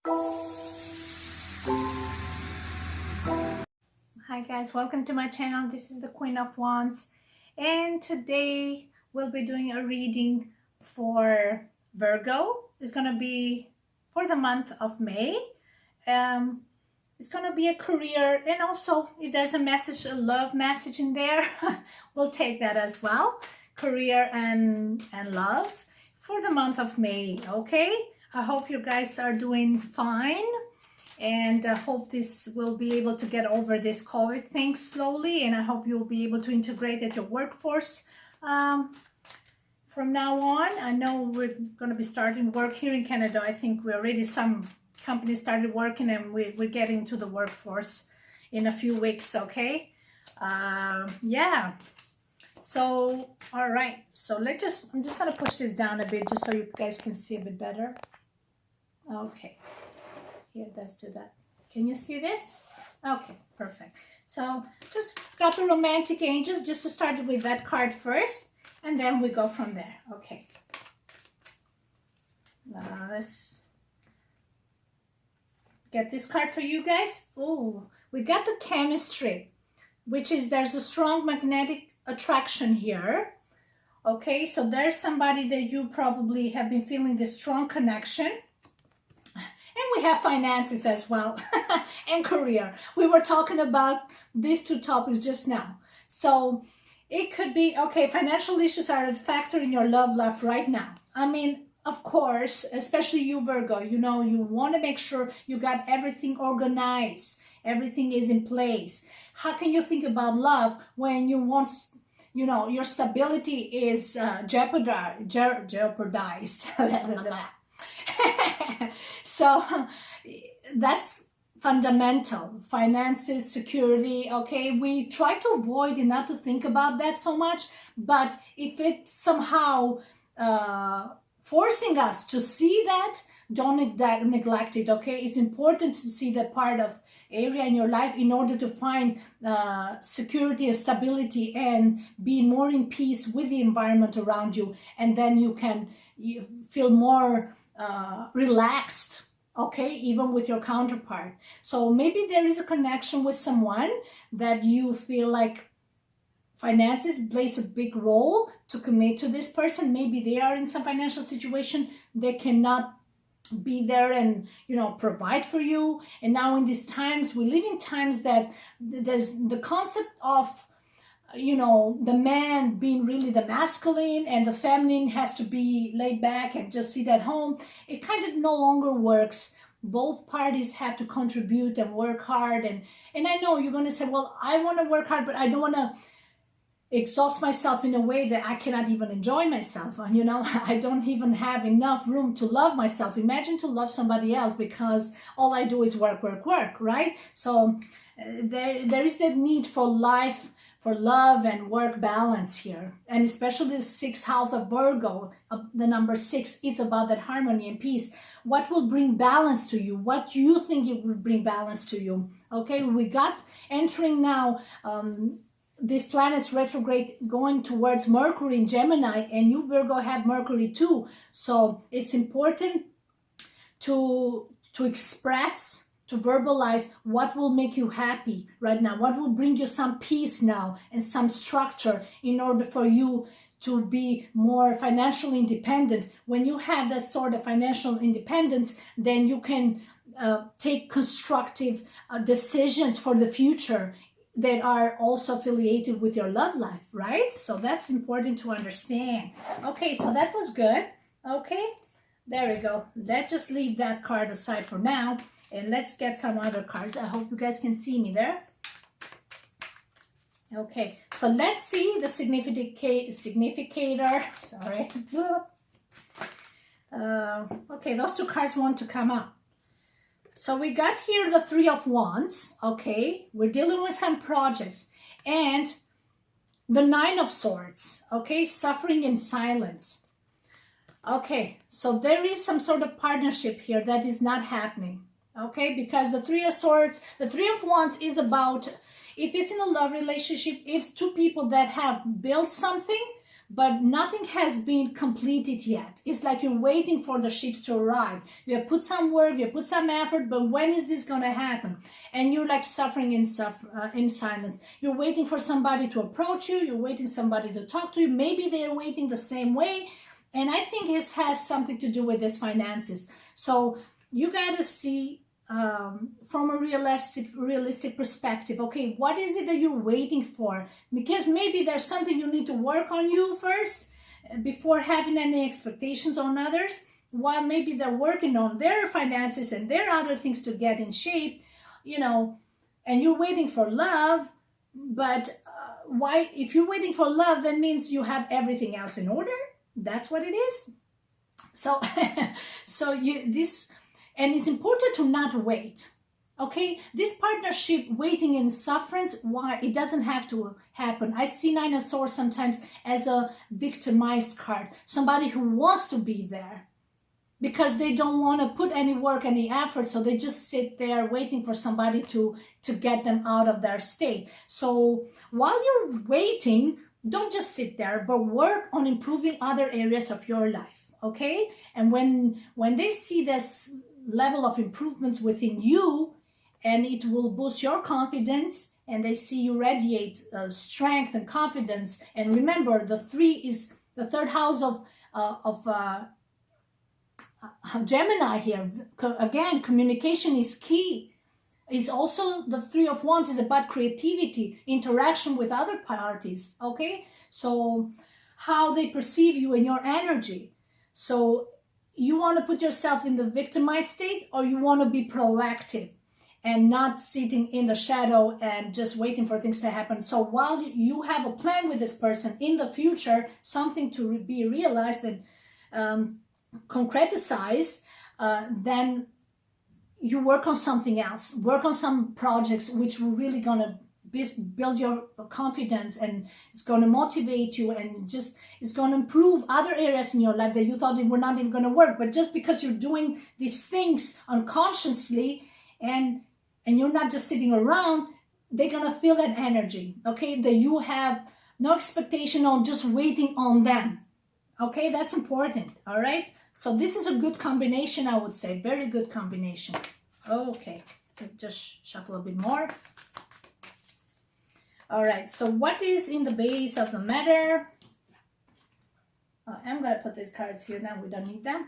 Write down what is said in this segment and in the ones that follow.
Hi guys, welcome to my channel. This is the Queen of Wands, and today we'll be doing a reading for Virgo. It's going to be for the month of May. It's going to be a career, and also if there's a message, a love message in there, we'll take that as well. Career and love for the month of May. Okay, I hope you guys are doing fine, and I hope this will be able to get over this COVID thing slowly, and I hope you'll be able to integrate at your workforce from now on. I know we're going to be starting work here in Canada. I think we already, some companies started working, and we're getting to the workforce in a few weeks. Okay, yeah. So all right, so I'm just going to push this down a bit just so you guys can see a bit better. Okay, here, let's do that. Can you see this? Okay, perfect. So just got the romantic angels, just to start with that card first, and then we go from there. Okay, let's get this card for you guys. Oh, we got the chemistry, which is there's a strong magnetic attraction here. Okay, so there's somebody that you probably have been feeling this strong connection. And we have finances as well, and career. We were talking about these two topics just now. So it could be, okay, financial issues are a factor in your love life right now. I mean, of course, especially you, Virgo, you know, you want to make sure you got everything organized. Everything is in place. How can you think about love when you want, you know, your stability is jeopardized? So that's fundamental. Finances, security. Okay, we try to avoid and not to think about that so much, but if it's somehow forcing us to see that, don't neglect it. Okay, it's important to see that part of area in your life in order to find security and stability and be more in peace with the environment around you, and then you feel more relaxed, okay, even with your counterpart. So maybe there is a connection with someone that you feel like finances plays a big role to commit to this person. Maybe they are in some financial situation they cannot be there and, you know, provide for you. And now in these times, we live in times that there's the concept of, you know, the man being really the masculine and the feminine has to be laid back and just sit at home. It kind of no longer works. Both parties have to contribute and work hard. And I know you're going to say, well, I want to work hard, but I don't want to exhaust myself in a way that I cannot even enjoy myself. And, you know, I don't even have enough room to love myself. Imagine to love somebody else, because all I do is work, work, work, right? So there is that need for life, for love and work balance here. And especially the sixth house of Virgo, the number 6, it's about that harmony and peace. What will bring balance to you? What you think it will bring balance to you? Okay, we got entering now this planet's retrograde going towards Mercury in Gemini, and you, Virgo, have Mercury too. So it's important to express, to verbalize what will make you happy right now, what will bring you some peace now and some structure in order for you to be more financially independent. When you have that sort of financial independence, then you can take constructive decisions for the future that are also affiliated with your love life, right? So that's important to understand. Okay, so that was good. Okay, there we go. Let's just leave that card aside for now, and let's get some other cards. I hope you guys can see me there. Okay, so let's see the significator. Sorry. Okay, those two cards want to come up. So we got here the 3 of Wands, okay? We're dealing with some projects. And the 9 of Swords, okay? Suffering in silence. Okay, so there is some sort of partnership here that is not happening, okay? Because the 3 of Swords, the 3 of Wands is about, if it's in a love relationship, it's two people that have built something, but nothing has been completed yet. It's like you're waiting for the ships to arrive. You have put some work, you have put some effort, but when is this going to happen? And you're like suffering in silence. You're waiting for somebody to approach you. You're waiting somebody to talk to you. Maybe they're waiting the same way. And I think this has something to do with this finances. So you got to see from a realistic perspective, okay, what is it that you're waiting for? Because maybe there's something you need to work on you first before having any expectations on others, while maybe they're working on their finances and their other things to get in shape, you know, and you're waiting for love. But why, if you're waiting for love, that means you have everything else in order. That's what it is. So and it's important to not wait. Okay, this partnership, waiting in sufferance, why? It doesn't have to happen. I see Nine of Swords sometimes as a victimized card, somebody who wants to be there because they don't want to put any work, any effort, so they just sit there waiting for somebody to get them out of their state. So while you're waiting, don't just sit there, but work on improving other areas of your life. Okay, and when they see this level of improvements within you, and it will boost your confidence, and they see you radiate strength and confidence. And remember, the 3 is the third house of Gemini here. Again, communication is key. Is also the 3 of Wands is about creativity, interaction with other parties. Okay, so how they perceive you and your energy. So you want to put yourself in the victimized state, or you want to be proactive and not sitting in the shadow and just waiting for things to happen. So while you have a plan with this person in the future, something to be realized and concretized, then you work on something else, work on some projects which will really gonna build your confidence, and it's going to motivate you, and it's going to improve other areas in your life that you thought they were not even going to work. But just because you're doing these things unconsciously and you're not just sitting around, they're going to feel that energy, okay, that you have no expectation on, just waiting on them. Okay, that's important. All right, so this is a good combination, I would say, very good combination. Okay, just shuffle a bit more. All right, so what is in the base of the matter? I'm going to put these cards here now. We don't need them.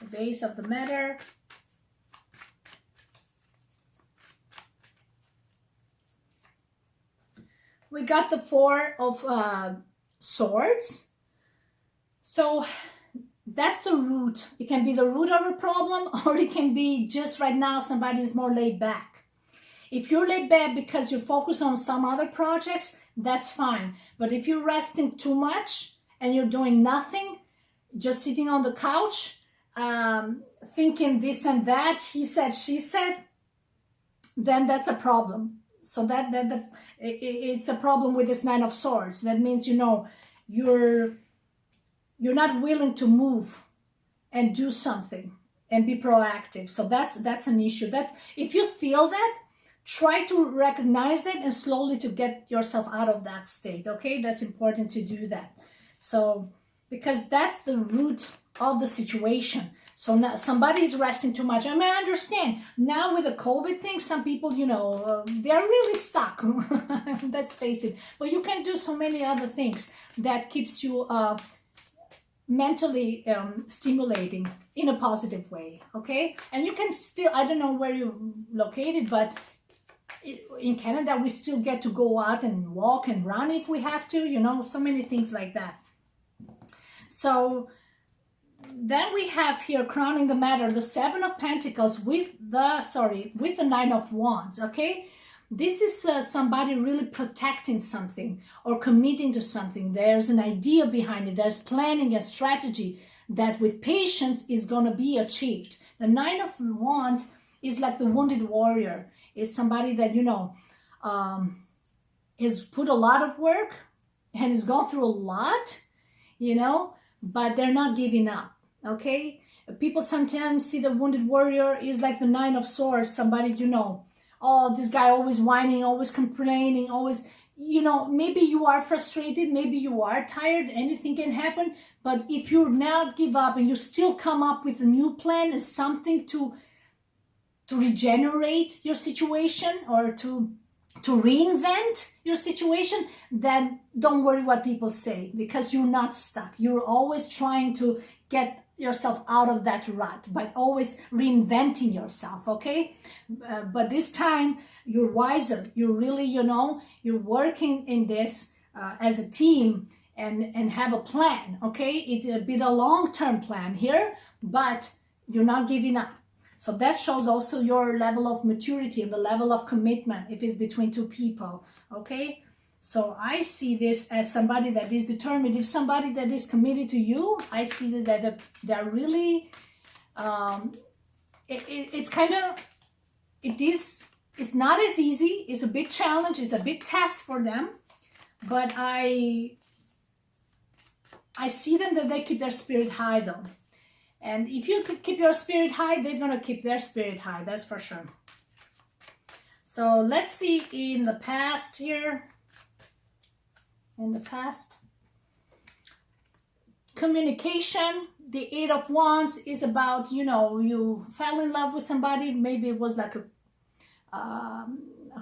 The base of the matter. We got the 4 of Swords. So that's the root. It can be the root of a problem, or it can be just right now somebody is more laid back. If you're laid back because you're focused on some other projects, that's fine. But if you're resting too much and you're doing nothing, just sitting on the couch, thinking this and that, he said, she said, then that's a problem. So it's a problem with this 9 of Swords. That means, you know, you're not willing to move and do something and be proactive. So that's an issue. That if you feel that, try to recognize it and slowly to get yourself out of that state. Okay, that's important to do that. So because that's the root of the situation. So now somebody's resting too much. I mean, I understand now with the COVID thing, some people, you know, they're really stuck. Let's face it. But you can do so many other things that keeps you mentally stimulating in a positive way. Okay, and you can still, I don't know where you're located, but in Canada we still get to go out and walk and run if we have to, you know, so many things like that. So then we have here, crowning the matter, the 7 of Pentacles with the 9 of Wands. Okay, this is somebody really protecting something or committing to something. There's an idea behind it. There's planning and strategy that with patience is going to be achieved. The 9 of Wands is like the wounded warrior. It's somebody that, you know, has put a lot of work and has gone through a lot, you know, but they're not giving up. Okay, people sometimes see the wounded warrior is like the 9 of Swords, somebody, you know, oh, this guy always whining, always complaining, always, you know, maybe you are frustrated, maybe you are tired, anything can happen. But if you not give up and you still come up with a new plan and something to regenerate your situation or to reinvent your situation, then don't worry what people say, because you're not stuck. You're always trying to get yourself out of that rut by always reinventing yourself, okay? But this time you're wiser. You're really, you know, you're working in this as a team and have a plan, okay? It's a bit a long-term plan here, but you're not giving up. So that shows also your level of maturity and the level of commitment if it's between two people, okay? So I see this as somebody that is determined. If somebody that is committed to you, I see that they're really, it's kind of, it's not as easy. It's a big challenge. It's a big task for them. But I see them that they keep their spirit high though. And if you could keep your spirit high, they're going to keep their spirit high. That's for sure. So let's see in the past here. In the past. Communication. The Eight of Wands is about, you know, you fell in love with somebody. Maybe it was like a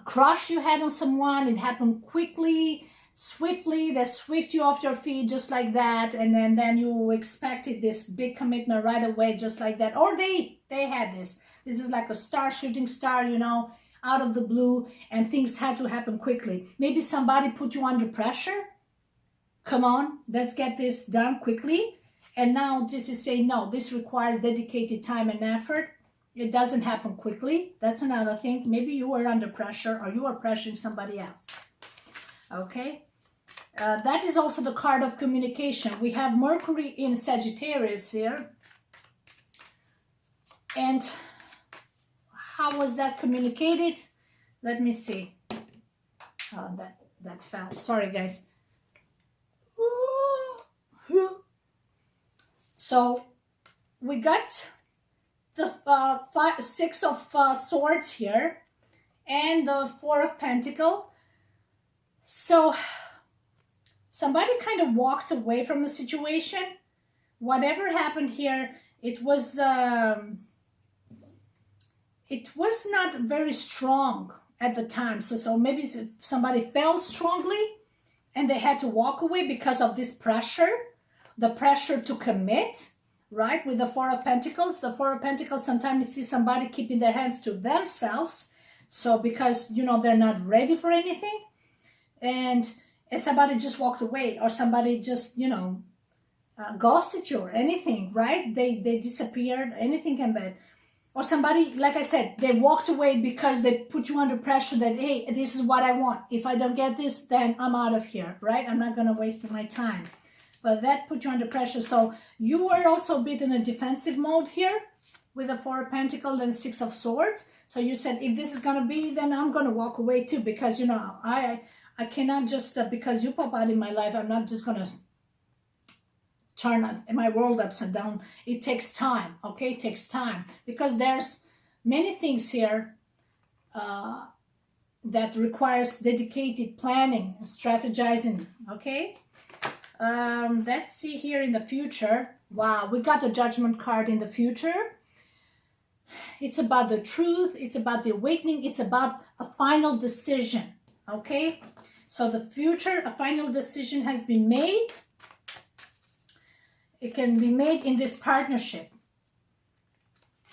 crush you had on someone. It happened quickly. Swiftly, they swept you off your feet just like that, and then you expected this big commitment right away just like that, or they had this is like a shooting star, you know, out of the blue, and things had to happen quickly. Maybe somebody put you under pressure. Come on, let's get this done quickly. And now this is saying, no, this requires dedicated time and effort. It doesn't happen quickly. That's another thing. Maybe you were under pressure, or you are pressuring somebody else. Okay. That is also the card of communication. We have Mercury in Sagittarius here. And how was that communicated? Let me see. Oh, that fell. Sorry, guys. So we got the Six of Swords here and the Four of Pentacles. So somebody kind of walked away from the situation. Whatever happened here, it was not very strong at the time. So maybe somebody felt strongly and they had to walk away because of this pressure, the pressure to commit, right? With the Four of Pentacles. The Four of Pentacles, sometimes you see somebody keeping their hands to themselves. So because, you know, they're not ready for anything. And somebody just walked away, or somebody just, you know, ghosted you or anything, right? They disappeared, anything can be. Or somebody, like I said, they walked away because they put you under pressure that, hey, this is what I want. If I don't get this, then I'm out of here, right? I'm not going to waste my time. But that put you under pressure. So you were also a bit in a defensive mode here with the Four of Pentacles and Six of Swords. So you said, if this is going to be, then I'm going to walk away too, because, you know, I cannot just, because you pop out in my life, I'm not just going to turn my world upside down. It takes time, okay? It takes time. Because there's many things here that requires dedicated planning, strategizing, okay? Let's see here in the future. Wow, we got the Judgment card in the future. It's about the truth. It's about the awakening. It's about a final decision, okay? So the future, a final decision has been made. It can be made in this partnership.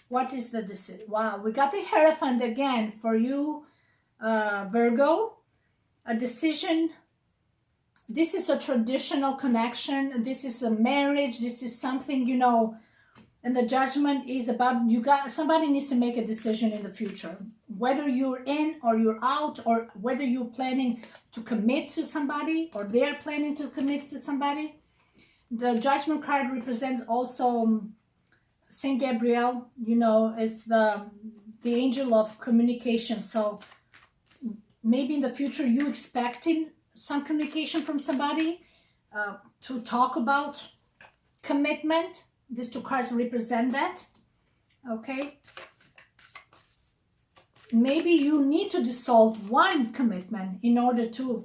What is the decision? Wow, we got the Hierophant again for you, Virgo. A decision. This is a traditional connection. This is a marriage. This is something, you know, and the Judgment is about somebody needs to make a decision in the future. Whether you're in or you're out, or whether you're planning to commit to somebody or they're planning to commit to somebody. The Judgment card represents also Saint Gabriel. You know, it's the angel of communication. So maybe in the future you expecting some communication from somebody to talk about commitment. These two cards represent that. Okay. maybe you need to dissolve one commitment in order to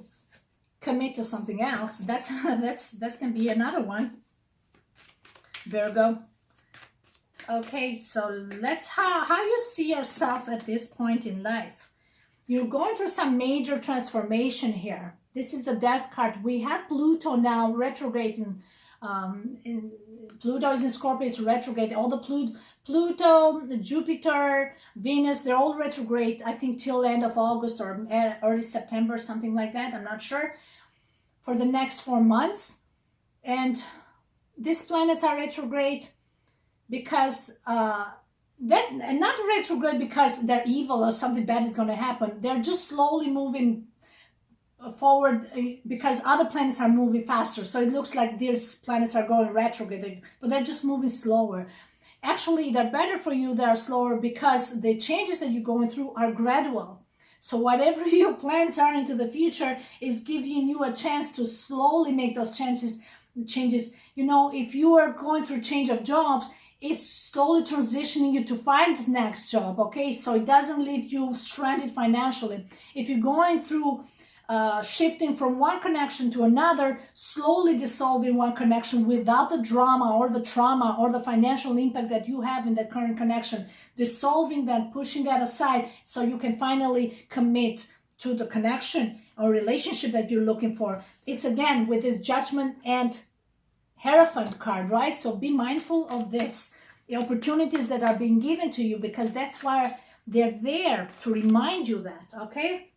commit to something else. That can be another one, Virgo. Okay, so let's how you see yourself at this point in life. You're going through some major transformation here. This is the Death card. We have Pluto now retrograde in Pluto is in Scorpio, it's retrograde. All the Pluto, Jupiter, Venus, they're all retrograde, I think till end of August or early September, something like that. I'm not sure. For the next 4 months. And these planets are retrograde because they're not retrograde because they're evil or something bad is going to happen. They're just slowly moving forward because other planets are moving faster. So it looks like these planets are going retrograde, but they're just moving slower. Actually, they're better for you. They're slower because the changes that you're going through are gradual. So whatever your plans are into the future is giving you a chance to slowly make those changes. You know, if you are going through change of jobs, it's slowly transitioning you to find the next job, okay? So it doesn't leave you stranded financially. If you're going through shifting from one connection to another, slowly dissolving one connection without the drama or the trauma or the financial impact that you have in that current connection, dissolving that, pushing that aside so you can finally commit to the connection or relationship that you're looking for. It's again with this Judgment and Hierophant card, right? So be mindful of this, the opportunities that are being given to you, because that's why they're there to remind you that, okay?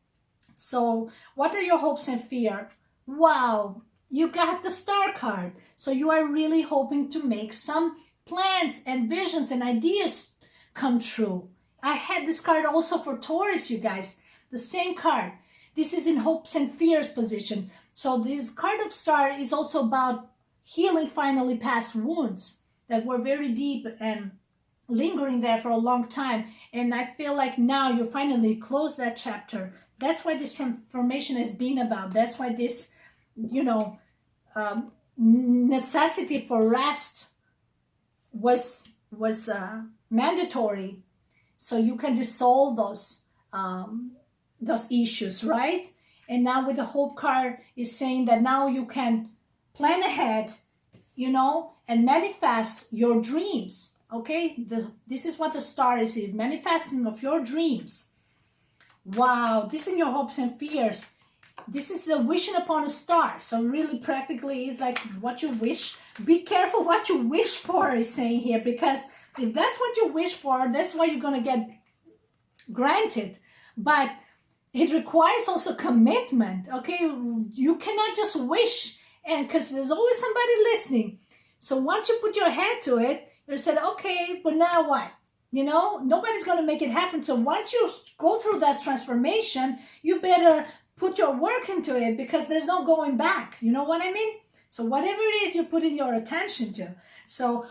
So what are your hopes and fear? Wow, you got the Star card. So you are really hoping to make some plans and visions and ideas come true. I had this card also for Taurus, you guys. The same card. This is in hopes and fears position. So this card of Star is also about healing finally past wounds that were very deep and lingering there for a long time. And I feel like now you finally close that chapter. That's why this transformation has been about. That's why this, you know, necessity for rest was mandatory, so you can dissolve those issues, right? And now with the Hope card is saying that now you can plan ahead, you know, and manifest your dreams. Okay, this is what the Star is here, manifesting of your dreams. Wow, this is your hopes and fears. This is the wishing upon a star. So really practically is like what you wish. Be careful what you wish for, is saying here, because if that's what you wish for, that's what you're going to get granted. But it requires also commitment, okay? You cannot just wish, and because there's always somebody listening. So once you put your head to it, you said, okay, but now what? You know, nobody's going to make it happen. So once you go through that transformation, you better put your work into it, because there's no going back. You know what I mean? So whatever it is you're putting your attention to. So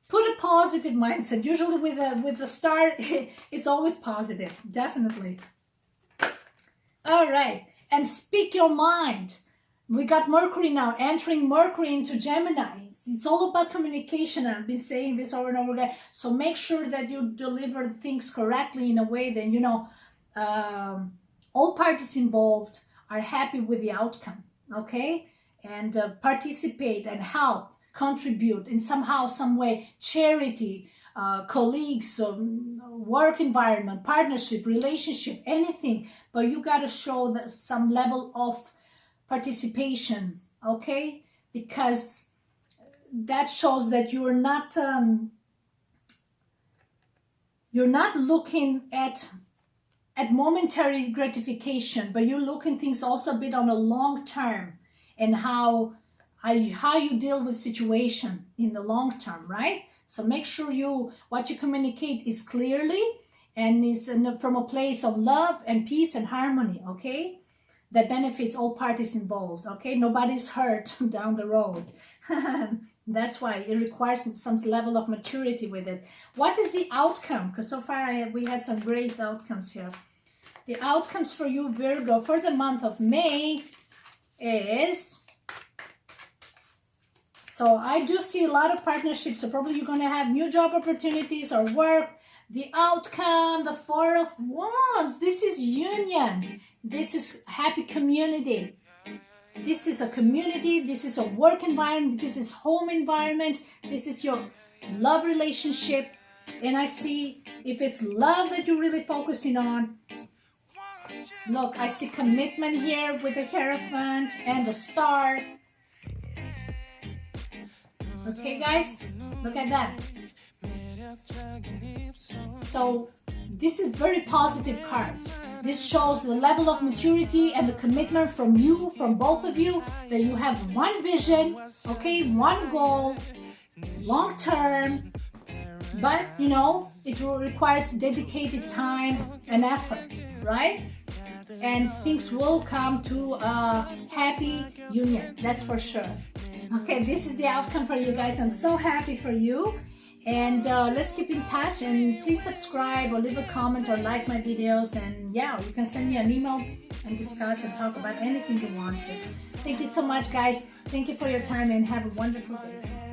put a positive mindset. Usually with the Star, it's always positive. Definitely. All right. And speak your mind. We got Mercury now, entering Mercury into Gemini. It's all about communication. I've been saying this over and over again. So make sure that you deliver things correctly in a way that, you know, all parties involved are happy with the outcome, okay? And participate and help, contribute in somehow, some way, charity, colleagues, work environment, partnership, relationship, anything. But you got to show that some level of participation, okay? Because that shows that you're not looking at momentary gratification, but you're looking things also a bit on a long term, and how you deal with situation in the long term, right? So make sure what you communicate is clearly and is from a place of love and peace and harmony, okay? That benefits all parties involved, okay? Nobody's hurt down the road. That's why it requires some level of maturity with it. What is the outcome? Because so far we had some great outcomes here. The outcomes for you, Virgo, for the month of May is So I do see a lot of partnerships. So probably you're going to have new job opportunities or work. The outcome, the Four of Wands. This is union. This is happy community. This is a community. This is a work environment. This is home environment. This is your love relationship. And I see if it's love that you're really focusing on. Look, I see commitment here with the Hierophant and the Star. Okay, guys, look at that. So this is very positive cards. This shows the level of maturity and the commitment from you, from both of you, that you have one vision, okay, one goal, long term, but you know, it requires dedicated time and effort, right? And things will come to a happy union, that's for sure. Okay, this is the outcome for you guys. I'm so happy for you. And let's keep in touch, and please subscribe or leave a comment or like my videos. And yeah, you can send me an email and discuss and talk about anything you want to. Thank you so much, guys. Thank you for your time and have a wonderful day.